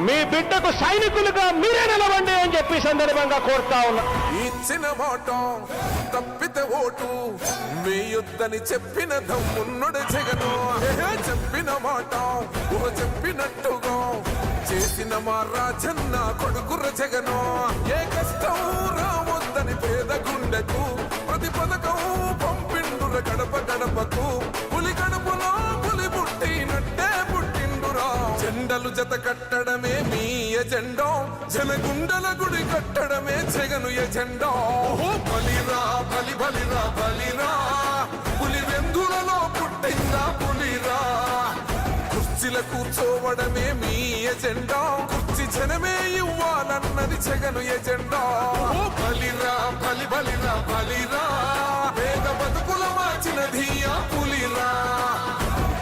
మీ బిడ్డకు సైనికులుగా మీరే నిలవండి అని చెప్పి సందర్భంగా కోరుతా ఉన్నా. ఇచ్చిన మాట తప్పితే ఓటు వేయొద్దని చెప్పిన దమ్మున్నడు జగను. చెప్పిన మాట చెప్పినట్టుగా చేసిన మా రాజన్న కొడుకుర జగను. ఏ కష్టం రావద్దని పేద గుండెకు ప్రతి పథకం పంపిండుర గడప గడపకు. పులి గడపలో పులి పుట్టినట్టే పుట్టిండురా. జెండలు జత కట్టడమే మీ ఎజెండా, జనగుండల గుడి కట్టడమే జగను ఎజెండా. బలిరా బలి బలిరా బలిరా, పులి వెందులలో పుట్టిందా పులిరా. కుర్చీల కూర్చోవడమే మీ ఎజెండా, కుర్చీ జనమే ఇవ్వాలన్నది జగను ఎజెండా. బలిరా బలి బలిరా బలిరా, పేద బతుకుల మార్చినది ఆ పులిరా.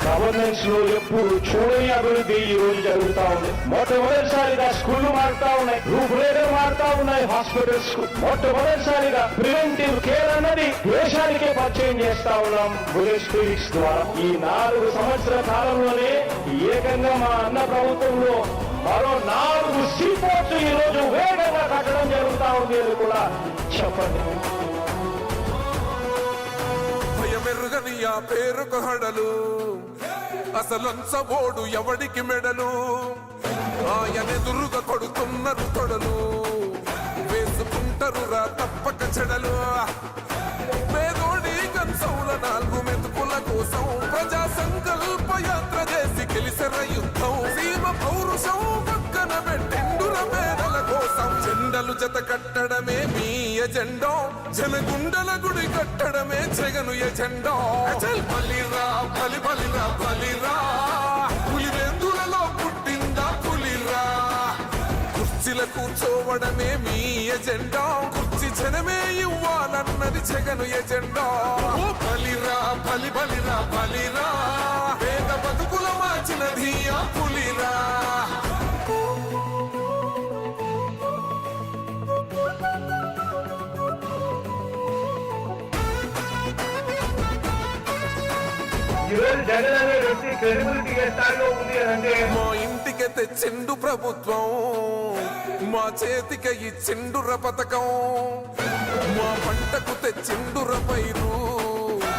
గవర్నెన్స్ లో ఎప్పుడు చూడని అభివృద్ధి ఈ రోజు జరుగుతా ఉంది. మొట్టమొదటిసారిగా స్కూళ్లు మారుతా ఉన్నాయి, రూపురేఖలు మారుతా ఉన్నాయి. హాస్పిటల్స్ మొట్టమొదటిసారిగా ప్రివెంటివ్ కేర్ అన్నది దేశానికే పరిచయం చేస్తా ఉన్నాం బుల్లెట్ క్లినిక్స్ ద్వారా. ఈ 4 సంవత్సరాల కాలంలోనే ఏకంగా మా అన్న ప్రభుత్వంలో మరో 4 సీపోర్ట్స్ ఈ రోజు వేగంగా కట్టడం జరుగుతా ఉంది అని కూడా చెప్పండి. భయమెరుగని ఆ పేరుకు హడలు, అసలంచబోడు ఎవడికి మెడలు. ఆయనెదురుగా కొడుతున్నారు తొడలు, వేసుకుంటారు రా తప్పక చెడలు. పేదోడి కంచౌల 4 మెతుకుల కోసం ప్రజా సంకల్ప యాత్ర చేసి గెలిసెర యుద్ధం. సీమ పౌరుషం పక్కన పెట్టిండుర పేదల కోసం. జెండలు జత కట్టడమే మీ ఎజెండా, జనగుండల గుడి కట్టడమే జగను ఎజెండా. బలిరా బలి బలిరా బలిరా, పులి వెందులలో పుట్టిందా పులిరా. కుర్చీల కూర్చోవడమే మీ ఎజెండా, కుర్చీ జనమే ఇవ్వాలన్నది జగను ఎజెండా. బలిరా బలి బలిరా బలిరా, పేద బతుకుల మార్చినది ఆ పులిరా. జగన్ అనే వ్యక్తి క్రెడిబిలిటీ ఏ స్థాయిలో ఉంది అంటే మా ఇంటికి తెచ్చిండు ప్రభుత్వం, మా చేతికి ఇచ్చిండుర పథకం. మా పంటకు తెచ్చిండుర పైరు,